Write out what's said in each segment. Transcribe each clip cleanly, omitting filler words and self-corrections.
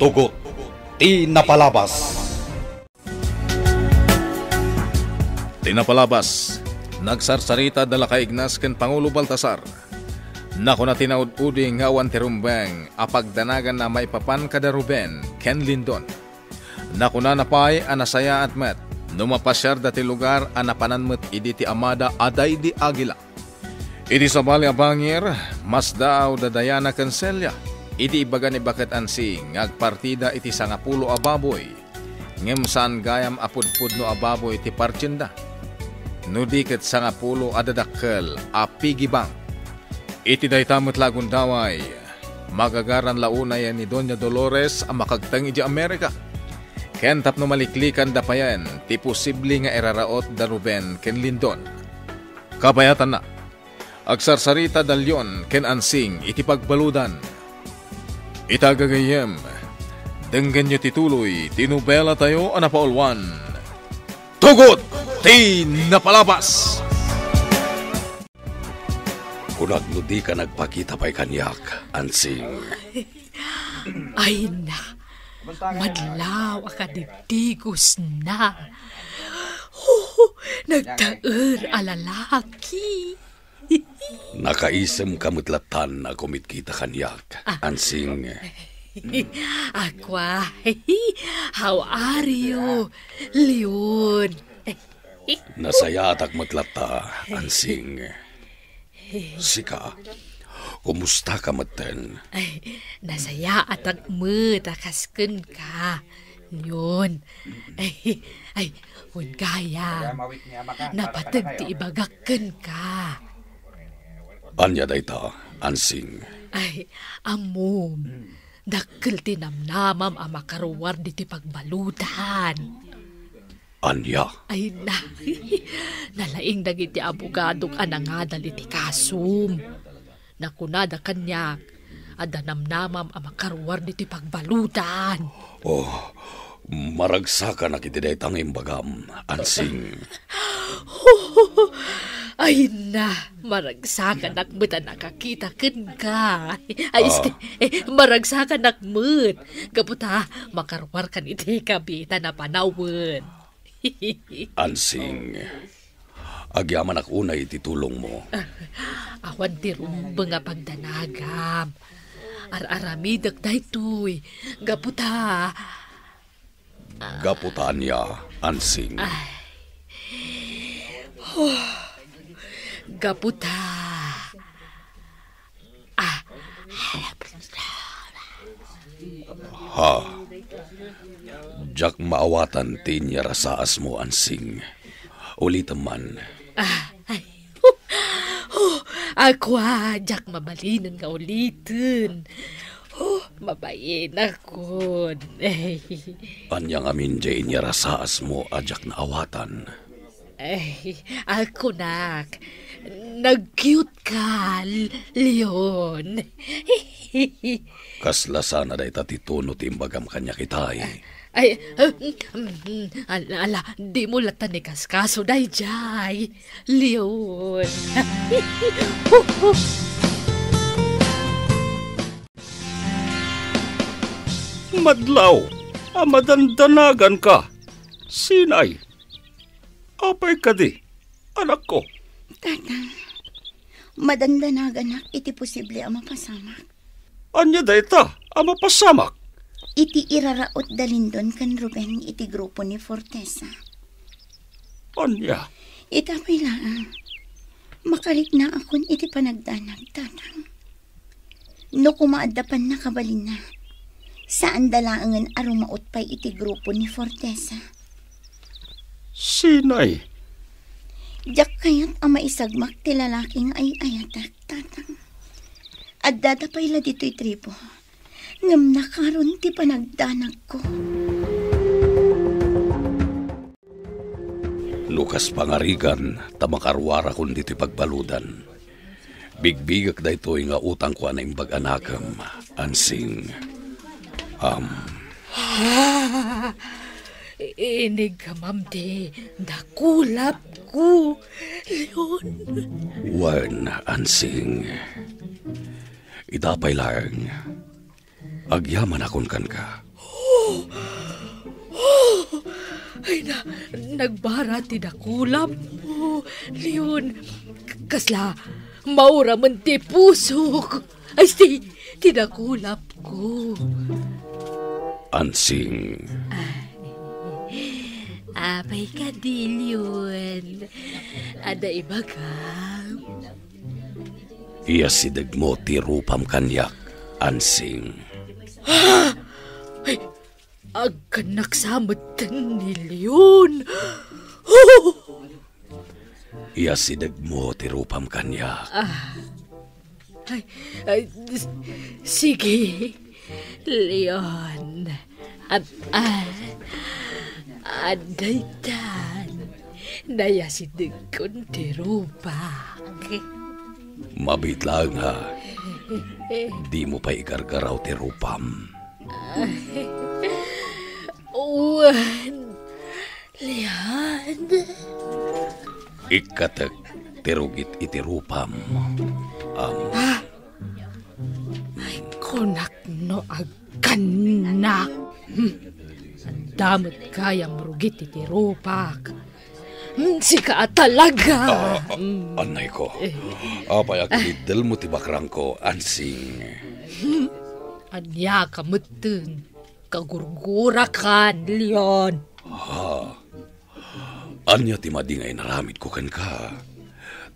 Tugot, Tinapalabas. Tinapalabas, nagsarsarita dala ka Ignas ken Pangulo Baltasar. Nako na tinaud-udi nga awan ti Rumbeng, apagdanagan na maipapan kada Ruben, ken Lindon. Nako na napay anasaya at met, numapasyar dati lugar anapananmet idi ti Amada aday di Agila. Idi sabali abangir, mas daaw dadayana ken Celia. Idi ibaga ni Baket Ansing, ngagpartida iti 10 ababoy. Ngem saan gayam apudpud no ababoy ti partyenda. No diket 10 adadakkel apigibang. Iti daytamot lagun daway, magagaran launay ni Doña Dolores ang makagtang iti Amerika. Ken tapno maliklikan dapayan, ti posible nga eraraot da Ruben ken Lindon. Kabayatan na, agsarsarita dalyon ken Ansing iti pagbaludan. Itagagayem, denggan nyo tituloy, tinubela tayo anapaulwan. Tugot, Tinapalabas! Kunagno di ka nagpakita pa'y kanyak, Ansing. Ay na, madlaw akadigdigos na. Nagtaer alalaki. Nakaisem kamutlatan na kumitkita kanyak, Ansing. Aqua, how are you, Leon? Nasaya atak matlata, Ansing. Sika, kumusta ka maten? Ay, nasaya at agmutakasken ka, Leon. Ay, gaya, napatag ti ibagakken ka. Anya dayta, Ansing. Ay, amom, dakkel tinamnamam ang makaruwar di ti pagbalutan. Anya? Ay na, nalaing dagiti abogadong anangadal iti kasum. Nakunada kanyak, adanamnamam ang makaruwar di ti pagbalutan. Oh, maragsa ka na kiti daytang imbagam, Ansing. Ay na, maragsakan nakmut ang nakakita ken ka. Ay, maragsakan nakmut. Kaputa, makarwar kan iti kabita na panawin. Ansing, agyaman unay iti tulong mo. Awan ti rumba nga pagdanagam. Ar-aramidak daytoy. Gaputa. Gaputa niya, Ansing. Gaputa. Ha? Jak maawatan tinya rasaas mo, Ansing. Ulitan man. Ako jak mabalinan nga ulitin. Mabayin ako. Anyang amin jay niya rasaas mo, ajak na awatan. Ako nak. Nag-cute ka, Leon. Kaslasa na day tatituno timbagam kanya kitay. Ay, ala, di mo latan ni kaskaso day jay, Leon. Madlaw, madandanagan ka. Sinay? Apay ka di, anak ko. Tatang, madandanagan na iti posible ang mapasamak. Anya dayta, ang mapasamak? Iti iraraot dalindon kan Ruben iti grupo ni Fortesa. Anya? Itapay lang, makalit na akon iti panagdanag, tatang. No kumaadapan na kabalin na, saan dalaangan arumaot pa'y iti grupo ni Fortesa. Sinay? Diyak kayat ang maisagmak ti lalaking ay ayatak, tatang. At dadapay la dito'y tribo. Ngam nakaroon ti panagdanag ko. Lukas pangarigan, tamakarwara kun dito'y pagbaludan. Bigbigak da ito'y nga utang ko na imbag-anakam, Ansing. Inig ka, mamdi. Nakulap ko, Leon. Wan, Ansing. Idapay lang. Agyaman akon kan ka. Ay na, nagbara tidakulap mo. Leon, kasla, maura man ti pusok. Ay, tidakulap ko. Ansing. Apay ka di, Leon. Ada iba ka? Iya sidag mo ti rupam kanyak, Ansing. Ay, agkanak samot ni Leon. Iya sidag mo ti rupam kanyak. Ay, sige, Leon. Aday tan. Naya sidag kon ti rupak. Mabit lang ha. Di mo pa igargaraw ti rupam. Leon. Ikatak tirugit iti rupam. Ay, kunak no agkanak. Ang damot kaya marugit iti rupak. Sika talaga. Anay ko. Apay akilidal mo ti bakrang ko, Ansing. Anya kamutun. Kagurgura kan, Leon. Anya ti madingay naramid ko kan ka.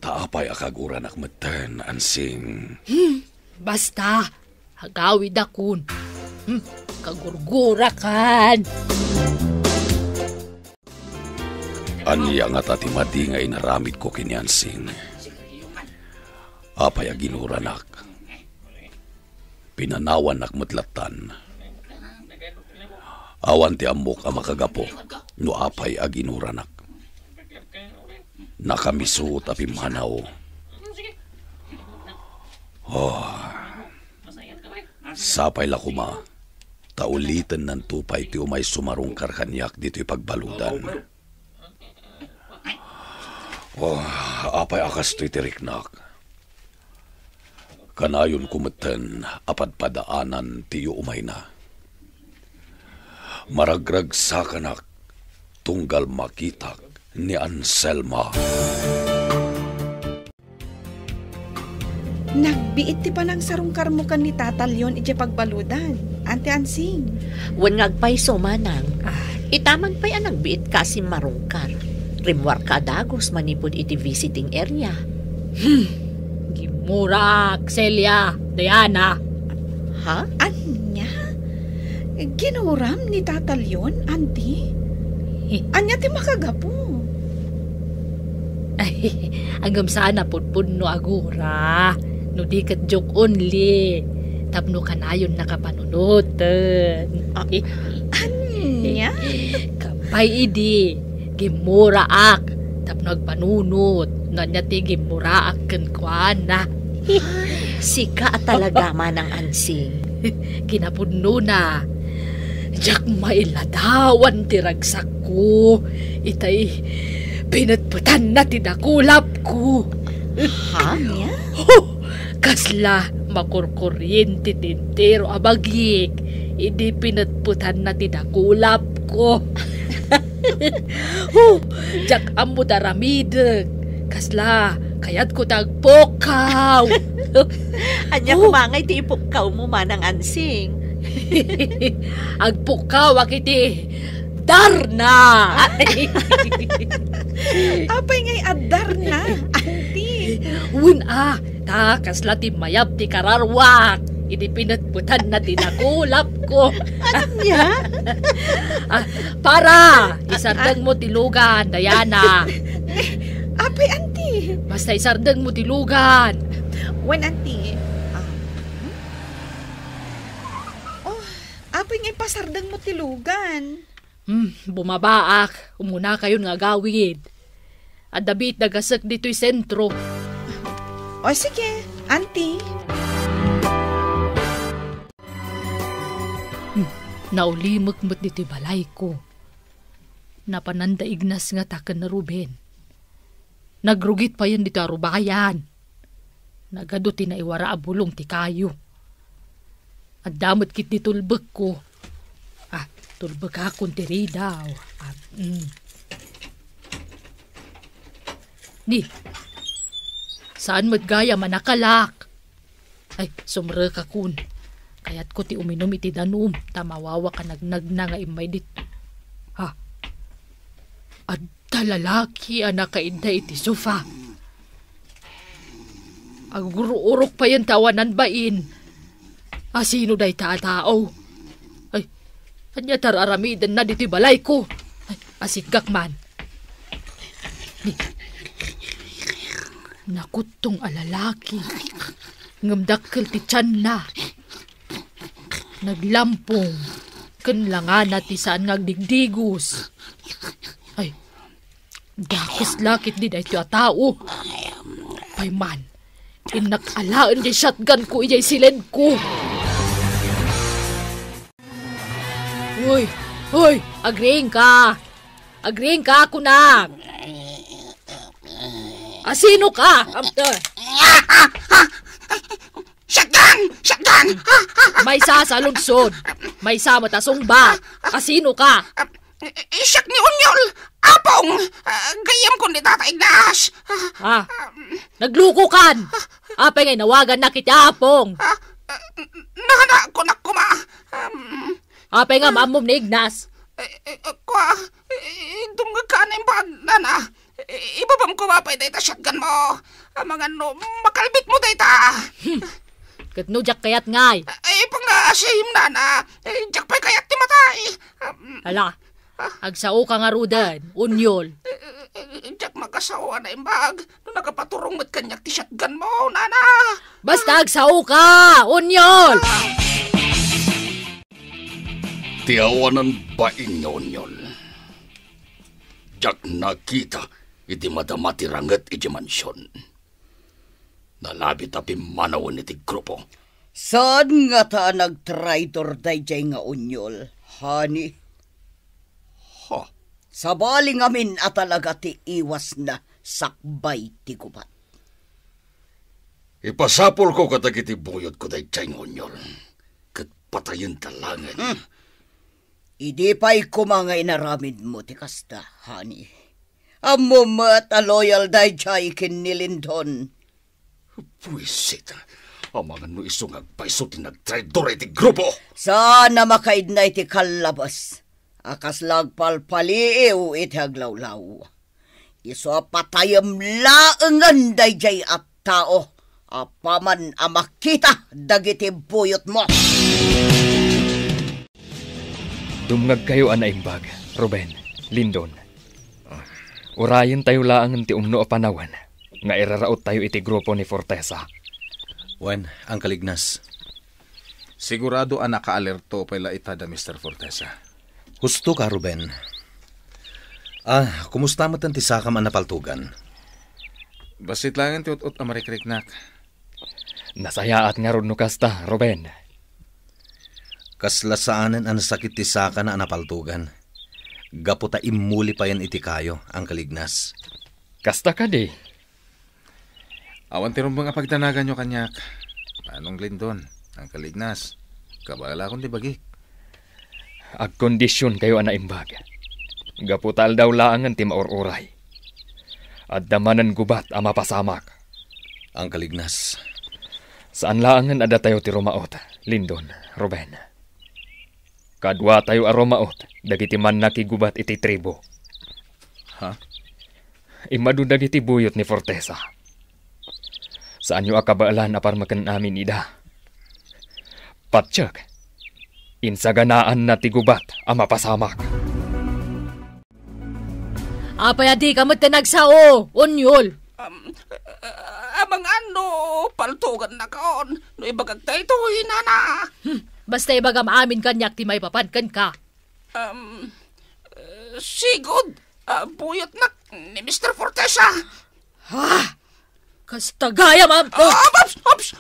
Taapay akaguran akmatan, Ansing. Basta, hagawid akon. Kagurgura kan. Anya nga tati madingay naramid ko kini Ansing. Apay aginuranak. Pinanawan akmatlatan. Awan ti amok ang makagapo, no apay aginuranak. Nakamiso tapi manaw. Sapay lakuma, taulitan ng tupay ti umay sumarong karkanyak dito'y pagbaludan. Apay akas to'y tiriknak. Kanayon kumatan, apad padaanan tiyo umay na. Maragrag sa kanak, tunggal makitak ni Anselma. Nagbiit ti panang sarungkar mo kan ni tatalyon iti pagbaludan. Ante Ansing. Wan ngagpay sumanang. Itaman pa'y ang nagbiit kasi marungkar. Rimwar ka dagos manipod iti visiting area. Gimurak, Celia, Diana. Ha? Anya? Ginuram ni tatalyon, Auntie? Anya ti makagapo? Ay, hanggang sana pudpud no agura. No di kat joke only. Tapno kanayon nakapanunutan. Anya? Kampay idi. Gimuraak. Tapno agpanunot. Nanya ti gimuraak kan kuana. Sika at talaga manang Ansing. Kinapudno na. Jak mailadawan ti ragsak ko. Itay pinatputan na ti dakulap ko. Ha? Niya? Kasla makurkuryente tintero abagik. Idi pinatputan na ti dakulap ko. Jak amo daramidek. Kasla kayat ko tagpokaw. Anya kumangay ti ipukaw mo manang Ansing. Agpukaw akiti Darna. Apay ngay adar na, Auntie. Ta kasla ti mayab ti kararwak. Idi pinatputan na tinakulap ko. Anya? Para isardang mo tilugan, Diana. Apay, Auntie. Basta isardang mo tilugan. When, Auntie? Apay ngay pasardang mo tilugan. Bumabaak. Umuna kayo nga gawid. At dabit nagasak dito'y sentro. O sige, Auntie. Naulimag mo't dito'y balay ko. Napananda ignas nga takan na Ruben. Nagrugit pa yan dito arubayan. Nagado tinaiwara abulong ti kayo. At damot kit ditulbag ko. Tulbag akong tiri daw. Ni, saan maggaya manakalak? Ay, sumre ka kun. Kaya't ko ti uminom iti danum, tamawawa ka nagnag na nga imay dit. Ha? At talalaki anak kainda iti sofa. Aguro-urok pa yan tawanan bain. Sino day tao? Ay, anya tararamidan na diti balay ko. Ay, asigak man. Nakutong alalaki. Ngamdakkel ti tiyan na. Naglampong. Kanlangan na ti saan ngagdigdigos. Ay, dakis lakit di da ito a tao. Ay man, inakalaan di shotgun ko iyay silen ko. Hoy, agreeing ka. Agreeing ka ako na. Sino ka? Shotgun! May sasaludsod. May samatasong ba? Sino ka? Siyak ni Unyol! Apong! Gayam ko ni Tata Ignas! Nagluko kan! Apay ngay nawagan na kita, Apong! Nahana ko na kuma! Apay nga mamom ni Ignas! Dumgag ka na yung bag, nana! Ibabam ko mapay dayta shotgun mo! Mga makalbit mo dayta! Katno jak kayat ngay! Pang-asim, nana! Jak pa'y kayat ti matay! Hala! Agsao ka nga rudan, Unyol. Jak makasawa na imbag. Nung nakapaturong mat kanyak ti shotgun mo, nana. Basta agsao ka, Unyol! Tiawanan ba inyo, Unyol? Jak nakita, iti madamati ranget iti mansyon. Nalabit api manawan iti grupo. Saan nga ta nag-traitor dayjay nga Unyol, hani? Sabali ngamin at talaga ti iwas na sakbay ti gubat. Ipasapol ko katagiti buyot ko day tiyay ngonyol. Kat patayin talangan. Idi pa'y kumanga inaramid mo ti kasta, hani. Amo mat a loyal day tiyay kinilindon. Puisit, ang mga no isungag paiso ti nagtraidor iti grupo. Sana makaid na iti kalabas. Akas lagpalpaliw iti aglawlaw. Iso patayam laengan dayjay at tao. Apaman amakita dagiti buyot mo. Dumngag kayo anaimbag, Ruben, Lindon. Urayan tayo laang ti umno a panawan. Nga iraraot tayo iti grupo ni Fortesa. Wen, ang kalignas. Sigurado ang naka-alerto pala itada Mr. Fortesa. Husto ka, Ruben. Kumusta mo tanti sakam ang napaltugan? Basit lang ti ut-ut ang marikriknak. Nasayaat nga ron no kasta, Ruben. Kaslasaanan ang sakit ti saka na napaltugan. Gaputa imuli pa yan iti kayo, ang kalignas. Kasta ka di. Awan ti rumbang apagtanagan nyo kanyak. Anong Lindon, ang kalignas. Kabala kong di bagik. Agkondisyon kayo anaimbag. Gaputal daw laangan ti maururay. At damanan gubat ang mapasamak. Ang kalignas. Saan laangan ada tayo ti Romaot, Lindon, Ruben? Kadwa tayo a Romaot, dagiti man nakigubat iti tribo. Ha? Imadu dagiti buyot ni Fortesa. Saan nyo akabaalan aparmakan namin ida? Patsyag. Insaganaan na tigubat ang mapasamak. Apay adi ka magtanagsao, Unyol. Amang ano, paltugan na kaon. No ibagag tayo ito, nana. Basta ibagam amin kanyak ti may papankan ka. Sigod, buyot na ni Mr. Fortesa. Ha? Kasta gaya, ma'am. Ops!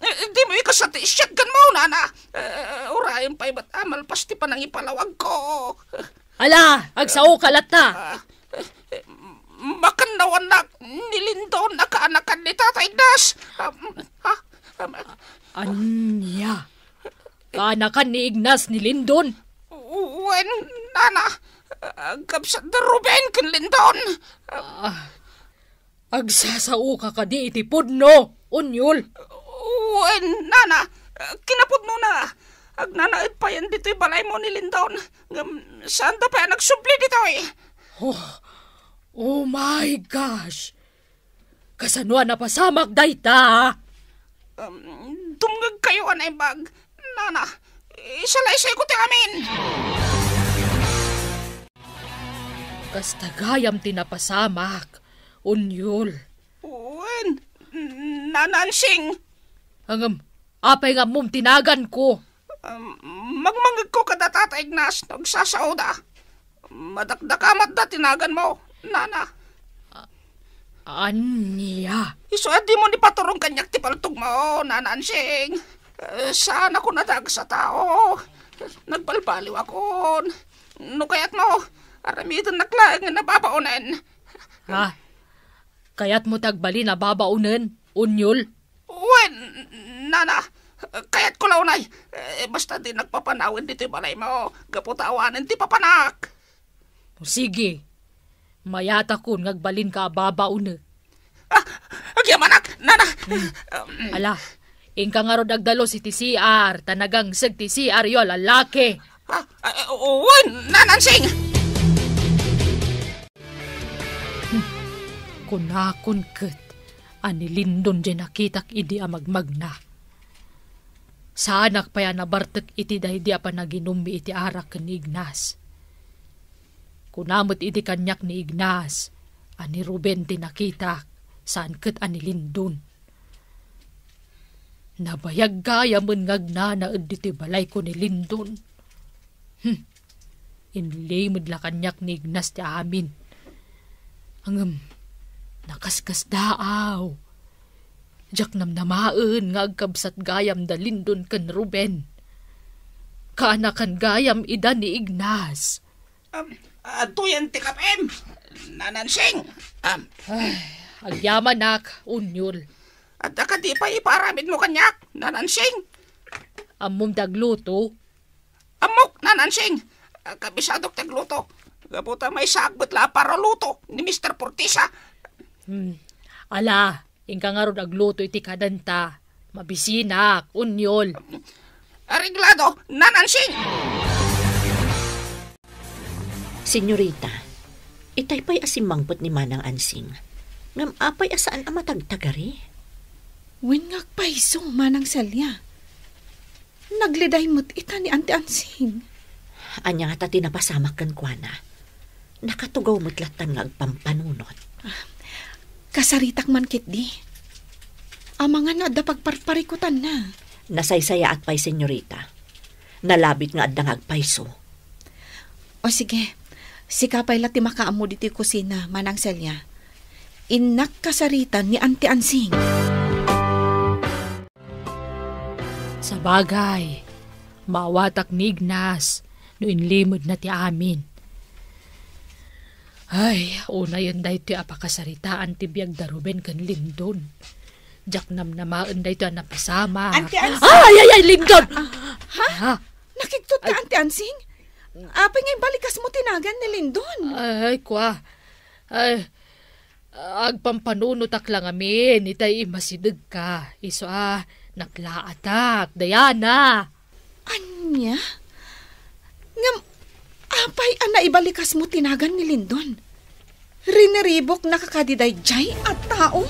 Di mo ikasati shotgun mo, nana. Urayan pa'y ba't amalpas ti pa nang ipalawag ko. Ala, agsao kalata. Makandawan na nilindon na kaanakan ni Tata Ignas. Anya? Kaanakan ni Ignas ni Lindon? Wen, nana, agkabsat da Ruben ken Lindon. Agsasao ka di iti pudno, unyol. Wen, nana, kinapudno na. Agnanaid pa yan dito'y balay mo ni Lindon. Saan da pa yan nagsubli dito eh? Oh my gosh! Kasanuan na pasamak dayta. Dumgag kayo anay bag. Nana, isalaysay ko ti amin. Kastagayam tinapasamak, unyol. Wen, nanansing. Apay nga mong tinagan ko. Magmangag ko kada Tata Ignas, nagsasauda. Madakdakamat da tinagan mo, nana. Anya? Iso di mo ni paturong kanyak ti paltog mo, nanansing. Saan ako nadag sa tao? Nagbalbaliw ako. No kayat mo, aramidan naklang na babaunan. Ha? Kayat mo tagbali na babaunan, unyol? Wen, nana, kayat ko launay. Basta di nagpapanawin dito balay mo. Gaputawanan ti papanak. Sige. Mayata kun ngagbalin ka babaunan. Agyamanak, nana. Ala, ingka nga ro dagdalo si TCR. Tanagang sag TCR yo, lalaki. Wen, nanansing. Kunakon ket. Ani Lindon dyan nakitak idi amagmagna. Saanak pa yan nabartek iti dahi di pa naginumi iti arak ni Ignas. Kunamot iti kanyak ni Ignas, ani Ruben tinakitak, saan ket ani Lindon. Nabayag gaya mun ngagnana iti balay ko ni Lindon. Inlimod la kanyak ni Ignas ti amin. Nakaskas daaw. Jak namnamaan nga agkabsat gayam da Lindon ken Ruben. Kaanakan gayam ida ni Ignas. Tuyan ti kapem, nanansing. Agyaman nak, unyol. At di pa iparamid mo kanyak, nanansing. Amom dagluto. Amok, nanansing. Kabisadok tagluto. Gabuta may sagbot la para luto ni Mr. Portisa. Ala, ingka nga ron agluto iti kadanta. Mabisinak, unyol. Ariglado, nanansing. Senyorita, itay pa'y asimangpot ni Manang Ansing. Ngam apay asaan ang matagtagari? Wen ngagpaiso, Manang Celia. Nagliday mo't ita ni Auntie Ansing. Anya nga tati napasamak kan kuana. Nakatugaw mo't latan nga agpampanunot. Kasaritak man kit di. Ama nga na da pagparparikutan na. Nasaysaya at pa'y senyorita. Nalabit nga adda nga agpaiso. O sige, sikapay lati makaamo diti kusina, Manang Celia. Inak kasaritan ni Auntie Ansing. Sa bagay, mawatak ni Ignas no inlimod na ti amin. Ay, una yun dahi ito apakasaritaan ti biyag da Ruben kan Lindon. Jak namnamaan dahi ito napasama. Auntie Ansing! Ay, Lindon! Ha? Nakiktot ka, Auntie Ansing? Apay ngay balikas mo tinagan ni Lindon. Ay, kwa. Ay, agpampanunot lang amin. Itay masidag ka. Iso naklaatak. Diana. Anya? Ngam, apay ibalikas mo tinagan ni Lindon. Rinaribok nakakadiday jay at tao.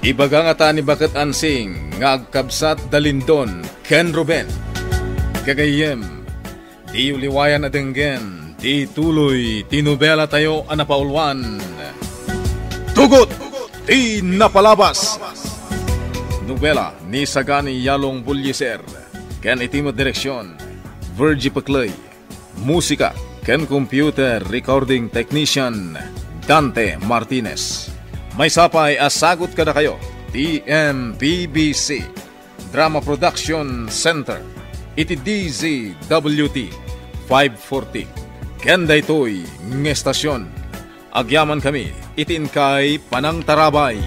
Ibaga nga ta ni Bakit Ansing nga agkabsat da Lindon ken Ruben. Kagayem, di uliwayan na denggen, di tuloy, tinubela tayo anapaulwan. Tugot, di napalabas. Nobela ni Sagani Yalong Bulyeser, ken itimo direksyon, Virgie Paclay. Musika, ken computer recording technician, Dante Martinez. May sapay asagot kada kayo, TMPBC, Drama Production Center, iti DZWT 540. Kenda ito'y ng estasyon. Agyaman kami, itin kay Panang Tarabay.